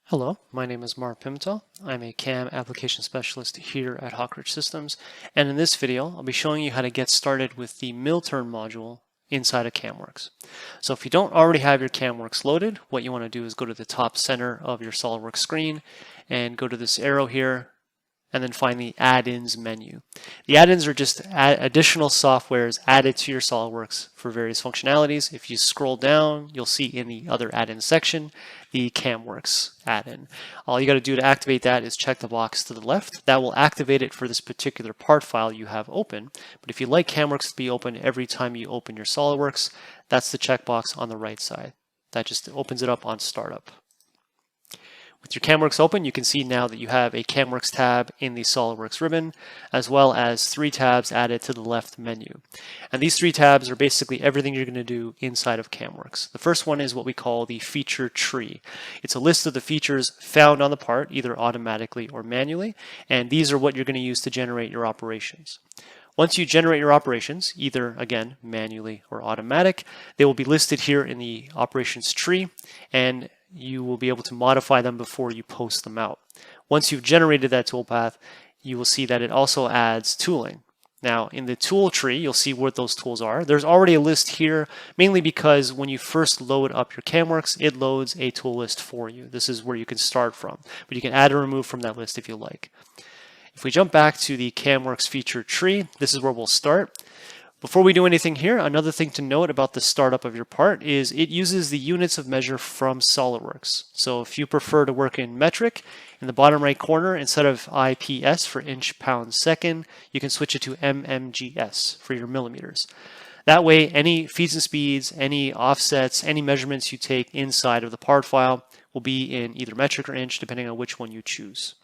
Hello, my name is Mark Pimentel. I'm a CAM application specialist here at Hawkridge Systems, and in this video I'll be showing you how to get started with the mill turn module inside of CAMWorks. So if you don't already have your CAMWorks loaded, what you want to do is go to the top center of your SOLIDWORKS screen and go to this arrow here and then find the add-ins menu. The add-ins are just additional softwares added to your SOLIDWORKS for various functionalities. If you scroll down, you'll see in the other add-in section the CAMWorks add-in. All you got to do to activate that is check the box to the left. That will activate it for this particular part file you have open. But if you like CAMWorks to be open every time you open your SOLIDWORKS, that's the checkbox on the right side. That just opens it up on startup. With your CAMWorks open, you can see now that you have a CAMWorks tab in the SOLIDWORKS ribbon, as well as 3 tabs added to the left menu. And these 3 tabs are basically everything you're going to do inside of CAMWorks. The first one is what we call the feature tree. It's a list of the features found on the part, either automatically or manually, and these are what you're going to use to generate your operations. Once you generate your operations, either, again, manually or automatic, they will be listed here in the operations tree, and you will be able to modify them before you post them out. Once you've generated that toolpath, you will see that it also adds tooling. Now, in the tool tree, you'll see what those tools are. There's already a list here, mainly because when you first load up your CAMWorks, it loads a tool list for you. This is where you can start from, but you can add or remove from that list if you like. If we jump back to the CAMWorks feature tree, this is where we'll start. Before we do anything here, another thing to note about the startup of your part is it uses the units of measure from SOLIDWORKS. So if you prefer to work in metric, in the bottom right corner, instead of IPS for inch, pound, second, you can switch it to mmgs for your millimeters. That way, any feeds and speeds, any offsets, any measurements you take inside of the part file will be in either metric or inch, depending on which one you choose.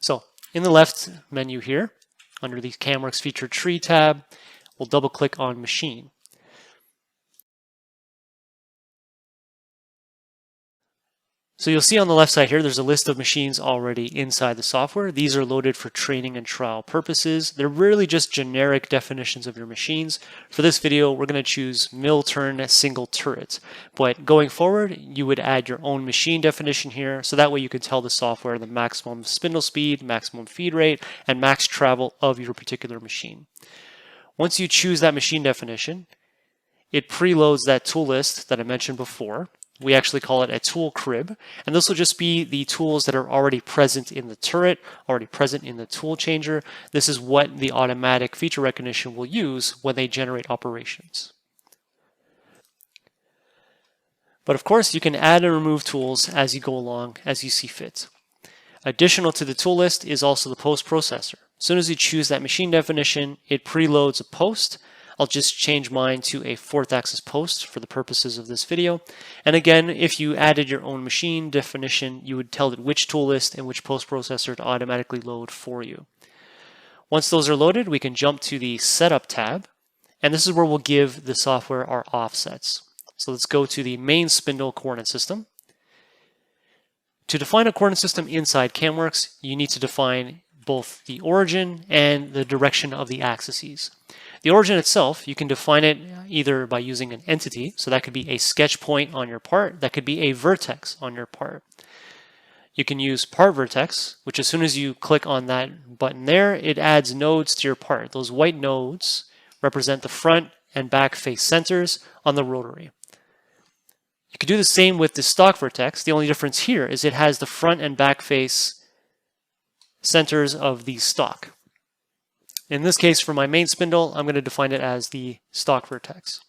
So in the left menu here, under the CAMWorks feature tree tab, we'll double click on machine. So you'll see on the left side here, there's a list of machines already inside the software. These are loaded for training and trial purposes. They're really just generic definitions of your machines. For this video, we're going to choose mill turn single turret. But going forward, you would add your own machine definition here. So that way you can tell the software the maximum spindle speed, maximum feed rate, and max travel of your particular machine. Once you choose that machine definition, it preloads that tool list that I mentioned before. We actually call it a tool crib, and this will just be the tools that are already present in the turret, already present in the tool changer. This is what the automatic feature recognition will use when they generate operations. But of course, you can add and remove tools as you go along, as you see fit. Additional to the tool list is also the post processor. As soon as you choose that machine definition, it preloads a post. I'll just change mine to a 4th axis post for the purposes of this video. And again, if you added your own machine definition, you would tell it which tool list and which post processor to automatically load for you. Once those are loaded, we can jump to the setup tab, and this is where we'll give the software our offsets. So let's go to the main spindle coordinate system. To define a coordinate system inside CAMWorks, you need to define both the origin and the direction of the axes. The origin itself, you can define it either by using an entity, so that could be a sketch point on your part, that could be a vertex on your part. You can use part vertex, which as soon as you click on that button there, it adds nodes to your part. Those white nodes represent the front and back face centers on the rotary. You could do the same with the stock vertex. The only difference here is it has the front and back face centers of the stock. In this case, for my main spindle, I'm going to define it as the stock vertex.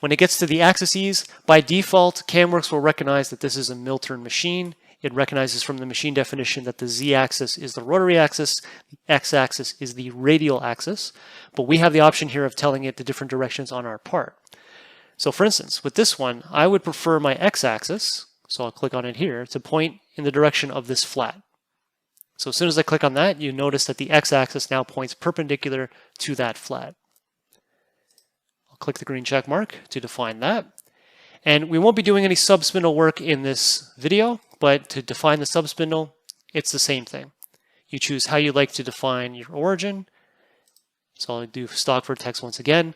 When it gets to the axes, by default, CAMWorks will recognize that this is a mill turn machine. It recognizes from the machine definition that the z-axis is the rotary axis, the x-axis is the radial axis, but we have the option here of telling it the different directions on our part. So for instance, with this one, I would prefer my x-axis, so I'll click on it here, to point in the direction of this flat. So as soon as I click on that, you notice that the x-axis now points perpendicular to that flat. I'll click the green check mark to define that. And we won't be doing any subspindle work in this video, but to define the subspindle, it's the same thing. You choose how you like to define your origin. So I'll do stock vertex once again.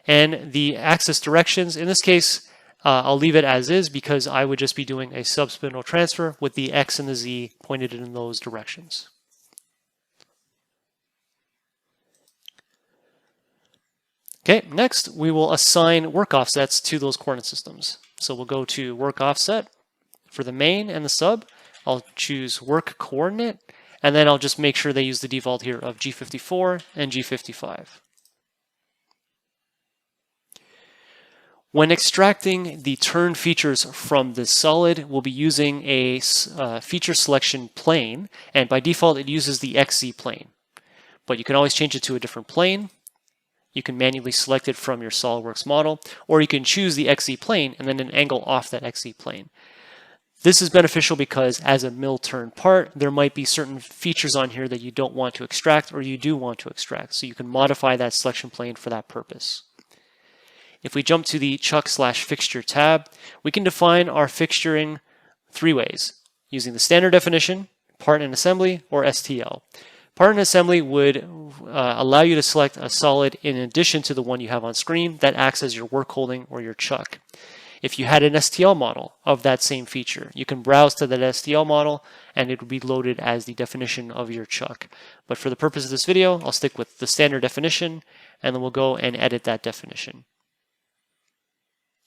And the axis directions, in this case, I'll leave it as is because I would just be doing a subspindle transfer with the X and the Z pointed in those directions. Okay, next we will assign work offsets to those coordinate systems. So we'll go to work offset. For the main and the sub, I'll choose work coordinate, and then I'll just make sure they use the default here of G54 and G55. When extracting the turn features from the solid, we'll be using a feature selection plane, and by default it uses the XZ plane. But you can always change it to a different plane. You can manually select it from your SOLIDWORKS model, or you can choose the XZ plane and then an angle off that XZ plane. This is beneficial because as a mill turn part, there might be certain features on here that you don't want to extract or you do want to extract. So you can modify that selection plane for that purpose. If we jump to the chuck/fixture tab, we can define our fixturing 3 ways, using the standard definition, part and assembly, or STL. Part and assembly would allow you to select a solid in addition to the one you have on screen that acts as your work holding or your chuck. If you had an STL model of that same feature, you can browse to that STL model and it would be loaded as the definition of your chuck. But for the purpose of this video, I'll stick with the standard definition and then we'll go and edit that definition.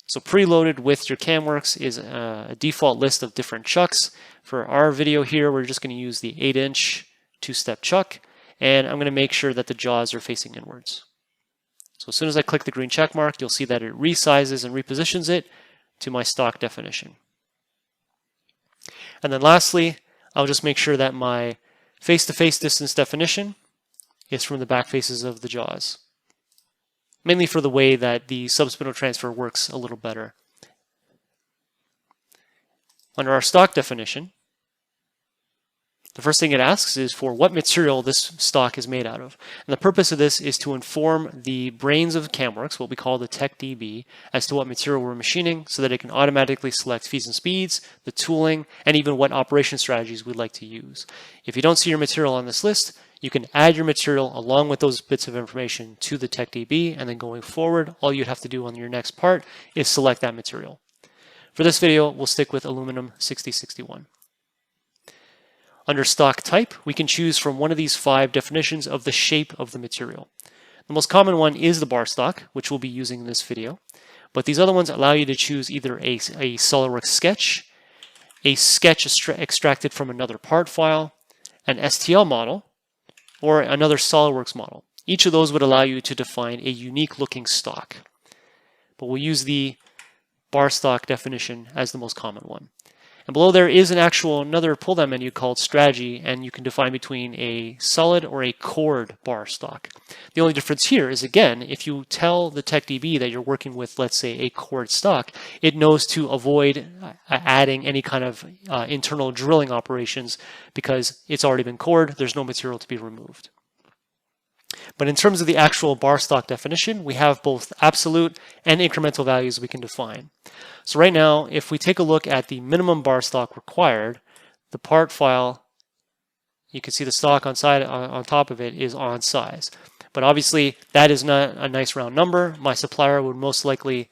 So preloaded with your CAMWorks is a default list of different chucks. For our video here, we're just going to use the 8-inch 2-step chuck, and I'm going to make sure that the jaws are facing inwards. So as soon as I click the green check mark, you'll see that it resizes and repositions it to my stock definition. And then lastly, I'll just make sure that my face-to-face distance definition is from the back faces of the jaws, mainly for the way that the subspindle transfer works a little better. Under our stock definition, the first thing it asks is for what material this stock is made out of. And the purpose of this is to inform the brains of CAMWorks, what we call the TechDB, as to what material we're machining so that it can automatically select feeds and speeds, the tooling, and even what operation strategies we'd like to use. If you don't see your material on this list, you can add your material along with those bits of information to the TechDB, and then going forward, all you'd have to do on your next part is select that material. For this video, we'll stick with aluminum 6061. Under stock type, we can choose from one of these 5 definitions of the shape of the material. The most common one is the bar stock, which we'll be using in this video, but these other ones allow you to choose either a SOLIDWORKS sketch, a sketch extracted from another part file, an STL model, or another SOLIDWORKS model. Each of those would allow you to define a unique looking stock, but we'll use the bar stock definition as the most common one. And below there is another pull-down menu called strategy, and you can define between a solid or a chord bar stock. The only difference here is, again, if you tell the TechDB that you're working with, let's say, a chord stock, it knows to avoid adding any kind of internal drilling operations because it's already been cored, there's no material to be removed. But in terms of the actual bar stock definition, we have both absolute and incremental values we can define. So right now, if we take a look at the minimum bar stock required, the part file, you can see the stock on top of it is on size. But obviously, that is not a nice round number. My supplier would most likely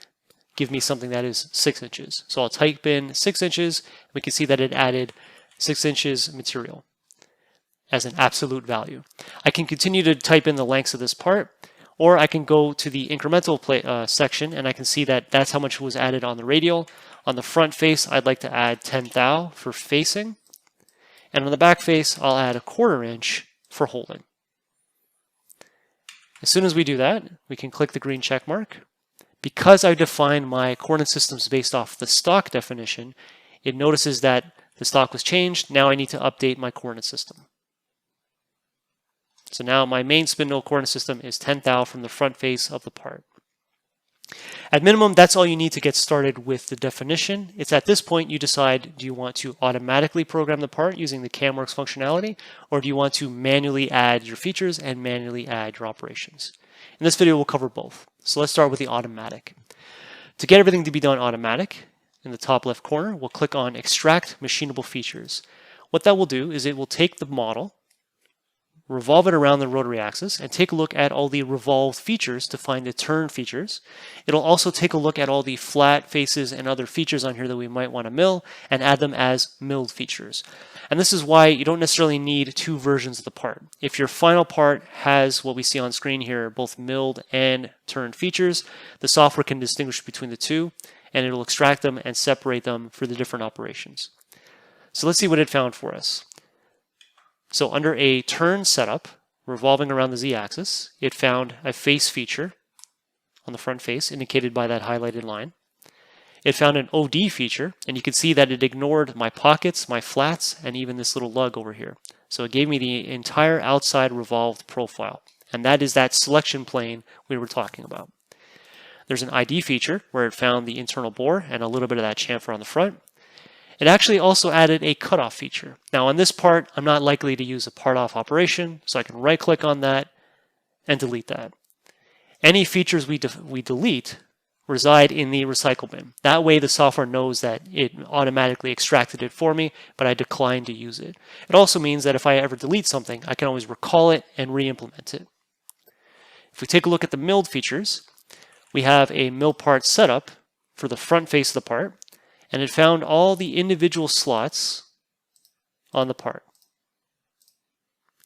give me something that is 6 inches. So I'll type in 6 inches. We can see that it added 6 inches material as an absolute value. I can continue to type in the lengths of this part, or I can go to the incremental section and I can see that that's how much was added on the radial. On the front face, I'd like to add 10 thou for facing. And on the back face, I'll add 1/4 inch for holding. As soon as we do that, we can click the green check mark. Because I defined my coordinate systems based off the stock definition, it notices that the stock was changed. Now I need to update my coordinate system. So now my main spindle coordinate system is 10 thou from the front face of the part. At minimum, that's all you need to get started with the definition. It's at this point you decide, do you want to automatically program the part using the CAMWorks functionality, or do you want to manually add your features and manually add your operations? In this video, we'll cover both. So let's start with the automatic. To get everything to be done automatic, in the top left corner, we'll click on Extract Machinable Features. What that will do is it will take the model, revolve it around the rotary axis, and take a look at all the revolved features to find the turn features. It'll also take a look at all the flat faces and other features on here that we might want to mill and add them as milled features. And this is why you don't necessarily need two versions of the part. If your final part has what we see on screen here, both milled and turned features, the software can distinguish between the two, and it'll extract them and separate them for the different operations. So let's see what it found for us. So under a turn setup, revolving around the z-axis, it found a face feature on the front face, indicated by that highlighted line. It found an OD feature, and you can see that it ignored my pockets, my flats, and even this little lug over here. So it gave me the entire outside revolved profile, and that is that selection plane we were talking about. There's an ID feature where it found the internal bore and a little bit of that chamfer on the front. It actually also added a cutoff feature. Now on this part, I'm not likely to use a part off operation, so I can right click on that and delete that. Any features we delete reside in the recycle bin. That way the software knows that it automatically extracted it for me, but I declined to use it. It also means that if I ever delete something, I can always recall it and re-implement it. If we take a look at the milled features, we have a mill part setup for the front face of the part, and it found all the individual slots on the part.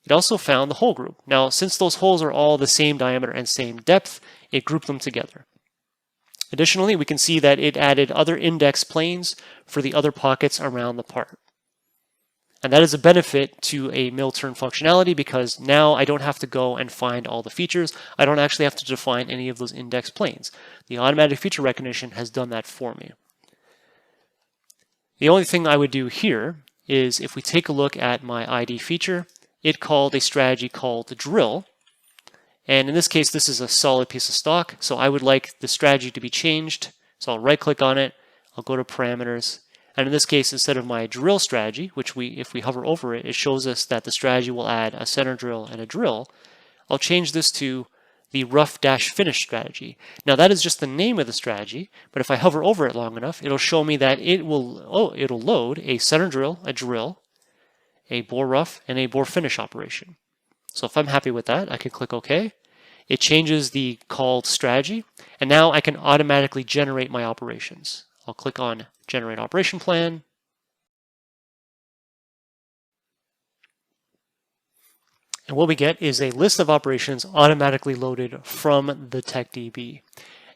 It also found the hole group. Now, since those holes are all the same diameter and same depth, it grouped them together. Additionally, we can see that it added other index planes for the other pockets around the part. And that is a benefit to a mill turn functionality because now I don't have to go and find all the features. I don't actually have to define any of those index planes. The automatic feature recognition has done that for me. The only thing I would do here is if we take a look at my ID feature, it called a strategy called the drill. And in this case, this is a solid piece of stock. So I would like the strategy to be changed. So I'll right click on it. I'll go to parameters. And in this case, instead of my drill strategy, which if we hover over it, it shows us that the strategy will add a center drill and a drill. I'll change this to the rough-finish strategy. Now that is just the name of the strategy, but if I hover over it long enough, it'll show me that it'll load a center drill, a drill, a bore rough, and a bore finish operation. So if I'm happy with that, I can click OK. It changes the called strategy, and now I can automatically generate my operations. I'll click on Generate Operation Plan. And what we get is a list of operations automatically loaded from the TechDB.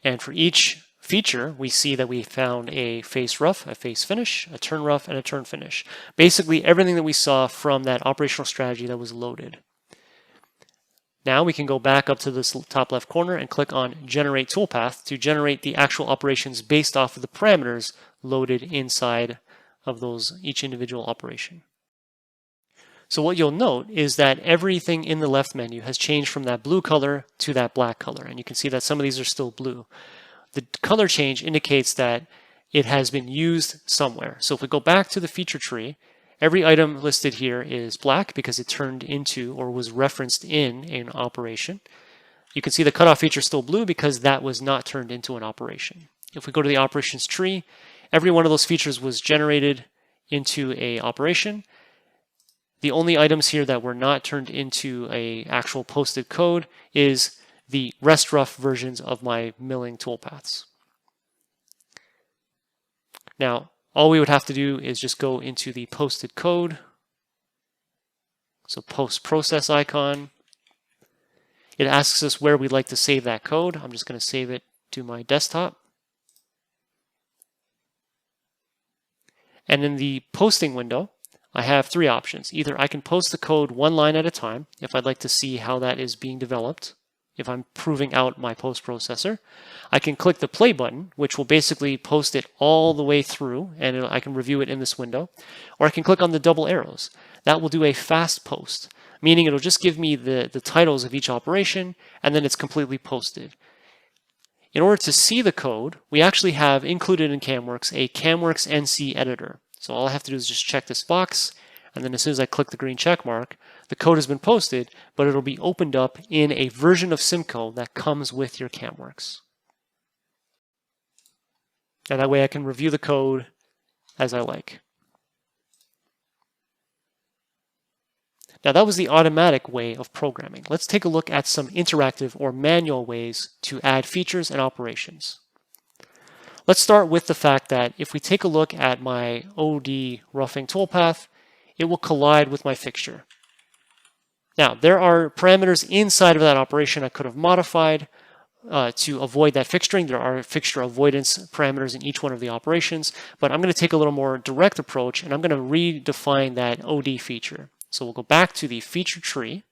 And for each feature, we see that we found a face rough, a face finish, a turn rough, and a turn finish. Basically everything that we saw from that operational strategy that was loaded. Now we can go back up to this top left corner and click on Generate Toolpath to generate the actual operations based off of the parameters loaded inside of each individual operation. So what you'll note is that everything in the left menu has changed from that blue color to that black color. And you can see that some of these are still blue. The color change indicates that it has been used somewhere. So if we go back to the feature tree, every item listed here is black because it turned into or was referenced in an operation. You can see the cutoff feature is still blue because that was not turned into an operation. If we go to the operations tree, every one of those features was generated into an operation. The only items here that were not turned into an actual posted code is the rest rough versions of my milling toolpaths. Now, all we would have to do is just go into the posted code. So post process icon. It asks us where we'd like to save that code. I'm just going to save it to my desktop. And in the posting window, I have three options. Either I can post the code one line at a time if I'd like to see how that is being developed, if I'm proving out my post processor. I can click the play button, which will basically post it all the way through, and I can review it in this window. Or I can click on the double arrows. That will do a fast post, meaning it'll just give me the titles of each operation, and then it's completely posted. In order to see the code, we actually have included in CAMWorks a CAMWorks NC editor. So all I have to do is just check this box, and then as soon as I click the green check mark, the code has been posted, but it'll be opened up in a version of Simco that comes with your CAMWorks. And that way I can review the code as I like. Now that was the automatic way of programming. Let's take a look at some interactive or manual ways to add features and operations. Let's start with the fact that if we take a look at my OD roughing toolpath, it will collide with my fixture. Now, there are parameters inside of that operation I could have modified to avoid that fixturing. There are fixture avoidance parameters in each one of the operations, but I'm going to take a little more direct approach and I'm going to redefine that OD feature. So we'll go back to the feature tree.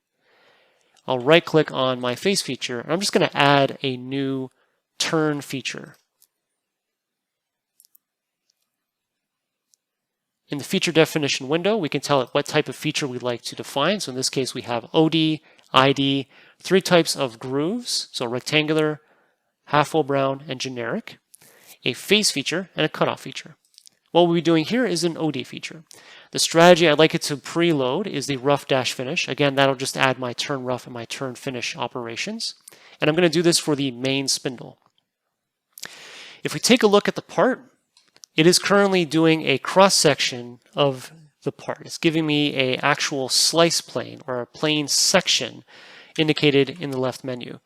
I'll right click on my face feature and I'm just going to add a new turn feature. In the feature definition window, we can tell it what type of feature we'd like to define. So in this case, we have OD, ID, 3 types of grooves, so rectangular, half full brown, and generic, a face feature, and a cutoff feature. What we'll be doing here is an OD feature. The strategy I'd like it to preload is the rough dash finish. Again, that'll just add my turn rough and my turn finish operations. And I'm going to do this for the main spindle. If we take a look at the part, it is currently doing a cross-section of the part. It's giving me an actual slice plane or a plane section indicated in the left menu.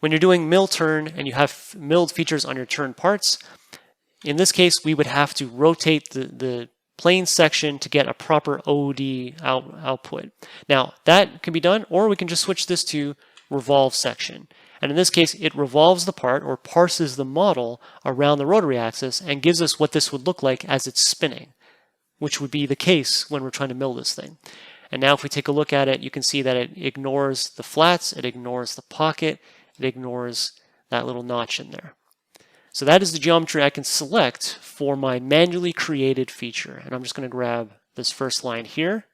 When you're doing mill turn and you have milled features on your turn parts, in this case we would have to rotate the plane section to get a proper OD output. Now that can be done, or we can just switch this to revolve section. And in this case, it revolves the part or parses the model around the rotary axis and gives us what this would look like as it's spinning, which would be the case when we're trying to mill this thing. And now if we take a look at it, you can see that it ignores the flats, it ignores the pocket, it ignores that little notch in there. So that is the geometry I can select for my manually created feature. And I'm just going to grab this first line here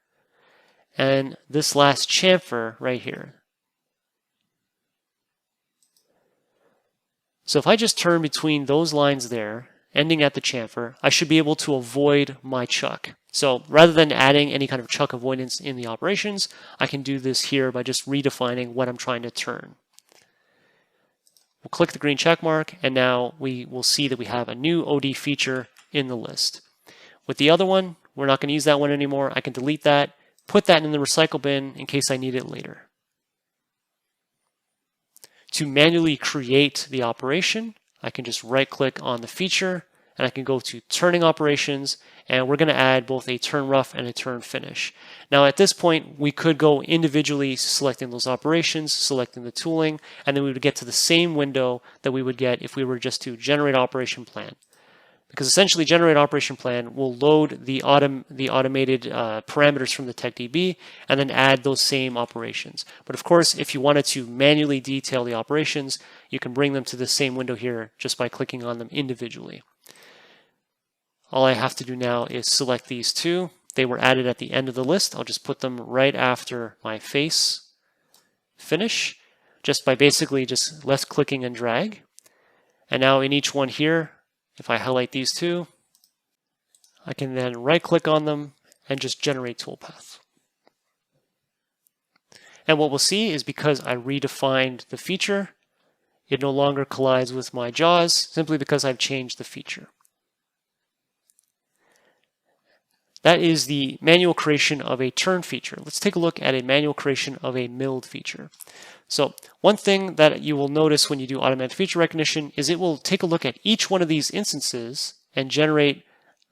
and this last chamfer right here. So if I just turn between those lines there, ending at the chamfer, I should be able to avoid my chuck. So rather than adding any kind of chuck avoidance in the operations, I can do this here by just redefining what I'm trying to turn. We'll click the green check mark, and now we will see that we have a new OD feature in the list. With the other one, we're not going to use that one anymore. I can delete that, put that in the recycle bin in case I need it later. To manually create the operation, I can just right click on the feature and I can go to turning operations, and we're going to add both a turn rough and a turn finish. Now at this point we could go individually selecting those operations, selecting the tooling, and then we would get to the same window that we would get if we were just to generate operation plan. Because essentially generate operation plan will load the automated parameters from the TechDB and then add those same operations. But of course, if you wanted to manually detail the operations, you can bring them to the same window here just by clicking on them individually. All I have to do now is select these two. They were added at the end of the list. I'll just put them right after my face finish, just by basically just left clicking and drag. And now in each one here, if I highlight these two, I can then right click on them and just generate toolpath. And what we'll see is because I redefined the feature, it no longer collides with my jaws simply because I've changed the feature. That is the manual creation of a turn feature. Let's take a look at a manual creation of a milled feature. So one thing that you will notice when you do automatic feature recognition is it will take a look at each one of these instances and generate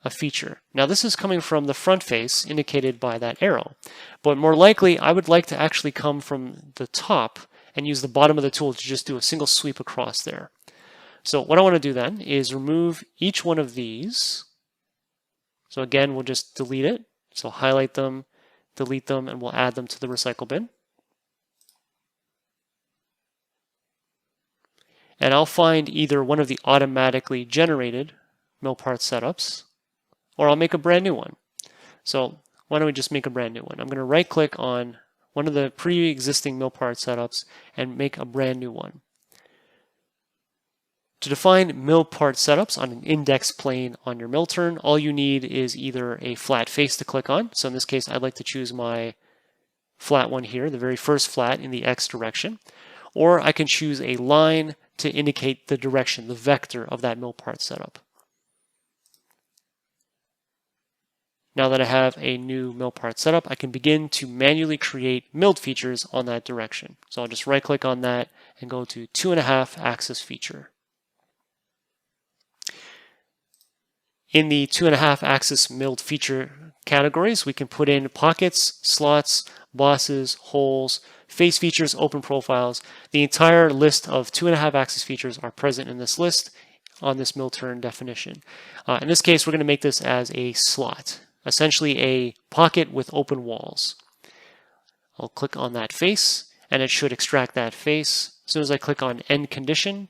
a feature. Now this is coming from the front face indicated by that arrow, but more likely I would like to actually come from the top and use the bottom of the tool to just do a single sweep across there. So what I want to do then is remove each one of these. So again, we'll just delete it. So highlight them, delete them, and we'll add them to the recycle bin. And I'll find either one of the automatically generated mill part setups, or I'll make a brand new one. So why don't we just make a brand new one? I'm going to right click on one of the pre-existing mill part setups and make a brand new one. To define mill part setups on an index plane on your mill turn, all you need is either a flat face to click on. So in this case, I'd like to choose my flat one here, the very first flat in the X direction. Or I can choose a line to indicate the direction, the vector of that mill part setup. Now that I have a new mill part set up, I can begin to manually create milled features on that direction. So I'll just right click on that and go to 2.5 axis feature. In the 2.5 axis milled feature categories, we can put in pockets, slots, bosses, holes, face features, open profiles. The entire list of 2.5 axis features are present in this list on this mill turn definition. In this case, we're going to make this as a slot, essentially a pocket with open walls. I'll click on that face, and it should extract that face. As soon as I click on end condition,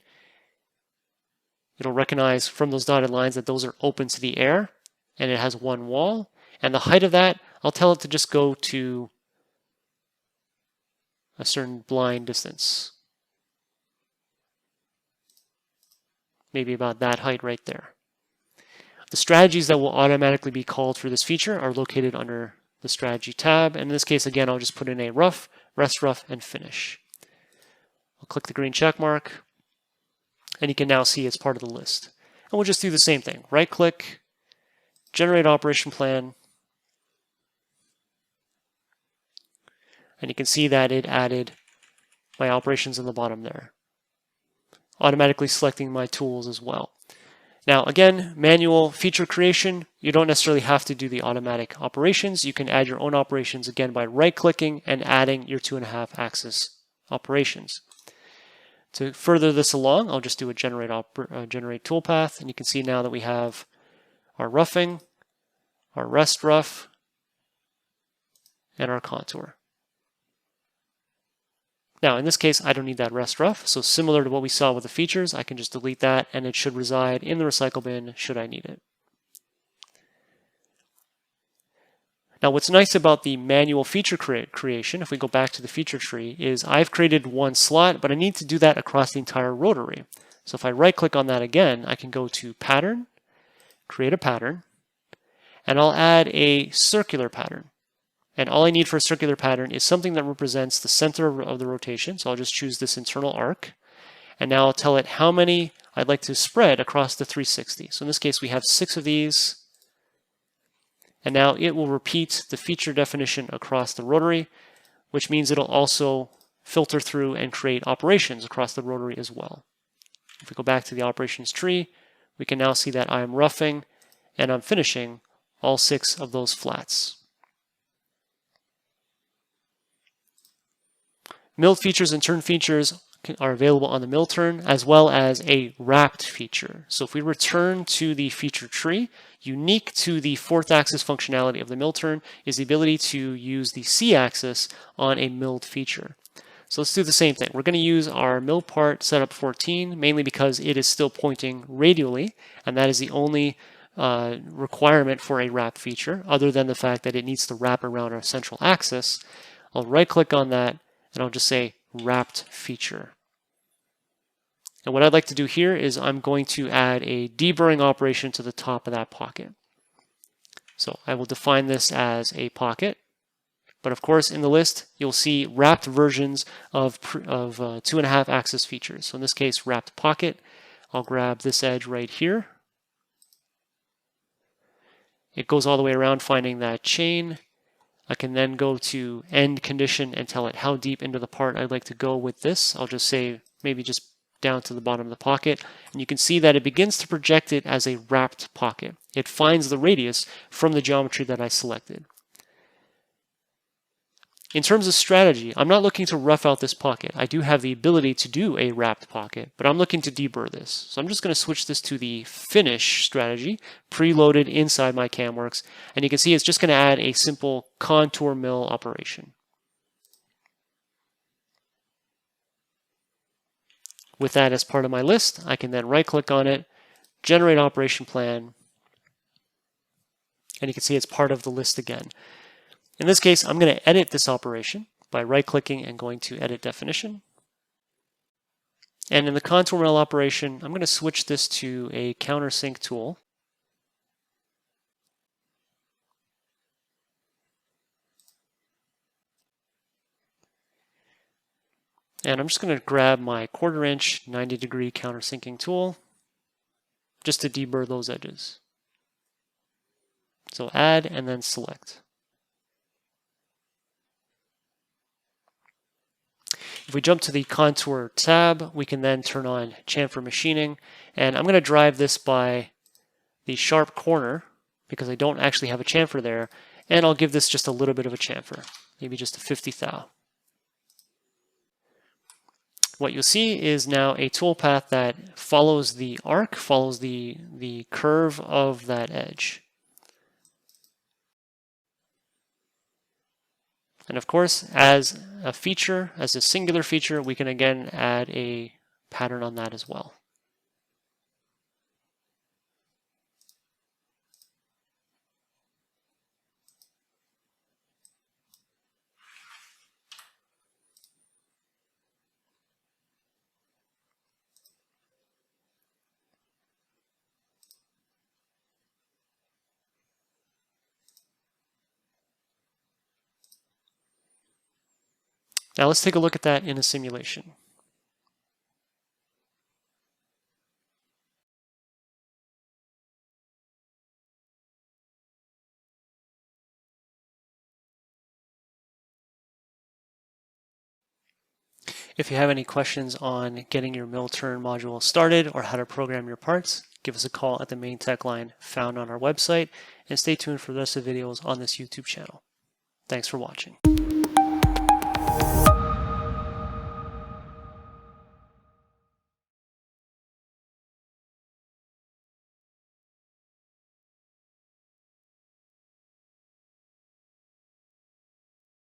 it'll recognize from those dotted lines that those are open to the air, and it has one wall. And the height of that, I'll tell it to just go to a certain blind distance. Maybe about that height right there. The strategies that will automatically be called for this feature are located under the strategy tab. And in this case, again, I'll just put in a rough, rest rough, and finish. I'll click the green check mark, and you can now see it's part of the list. And we'll just do the same thing. Right click, generate operation plan, and you can see that it added my operations in the bottom there, automatically selecting my tools as well. Now again, manual feature creation, you don't necessarily have to do the automatic operations. You can add your own operations again by right clicking and adding your 2.5 axis operations. To further this along, I'll just do a generate toolpath, and you can see now that we have our roughing, our rest rough, and our contour. Now, in this case, I don't need that rest rough, so similar to what we saw with the features, I can just delete that, and it should reside in the recycle bin should I need it. Now, what's nice about the manual feature creation, if we go back to the feature tree, is I've created one slot, but I need to do that across the entire rotary. So if I right-click on that again, I can go to Pattern, create a pattern, and I'll add a circular pattern. And all I need for a circular pattern is something that represents the center of the rotation. So I'll just choose this internal arc. And now I'll tell it how many I'd like to spread across the 360. So in this case, we have 6 of these. And now it will repeat the feature definition across the rotary, which means it'll also filter through and create operations across the rotary as well. If we go back to the operations tree, we can now see that I'm roughing and I'm finishing all 6 of those flats. Milled features and turn features are available on the mill turn, as well as a wrapped feature. So if we return to the feature tree, unique to the 4th axis functionality of the mill turn is the ability to use the C axis on a milled feature. So let's do the same thing. We're going to use our mill part setup 14, mainly because it is still pointing radially, and that is the only requirement for a wrap feature, other than the fact that it needs to wrap around our central axis. I'll right-click on that, and I'll just say wrapped feature. And what I'd like to do here is I'm going to add a deburring operation to the top of that pocket. So I will define this as a pocket, but of course in the list you'll see wrapped versions of 2.5 axis features. So in this case, wrapped pocket. I'll grab this edge right here. It goes all the way around finding that chain. I can then go to end condition and tell it how deep into the part I'd like to go with this. I'll just say maybe just down to the bottom of the pocket. And you can see that it begins to project it as a wrapped pocket. It finds the radius from the geometry that I selected. In terms of strategy, I'm not looking to rough out this pocket. I do have the ability to do a wrapped pocket, but I'm looking to deburr this. So I'm just going to switch this to the finish strategy, preloaded inside my CAMWorks. And you can see it's just going to add a simple contour mill operation. With that as part of my list, I can then right-click on it, generate operation plan, and you can see it's part of the list again. In this case, I'm going to edit this operation by right-clicking and going to Edit Definition. And in the contour mill operation, I'm going to switch this to a countersink tool. And I'm just going to grab my 1/4 inch 90-degree countersinking tool just to deburr those edges. So add and then select. If we jump to the contour tab, we can then turn on chamfer machining, and I'm going to drive this by the sharp corner because I don't actually have a chamfer there, and I'll give this just a little bit of a chamfer, maybe just a 50 thou. What you'll see is now a toolpath that follows the arc, follows the curve of that edge. And of course, as a feature, as a singular feature, we can again add a pattern on that as well. Now let's take a look at that in a simulation. If you have any questions on getting your mill turn module started or how to program your parts, give us a call at the main tech line found on our website, and stay tuned for the rest of the videos on this YouTube channel. Thanks for watching.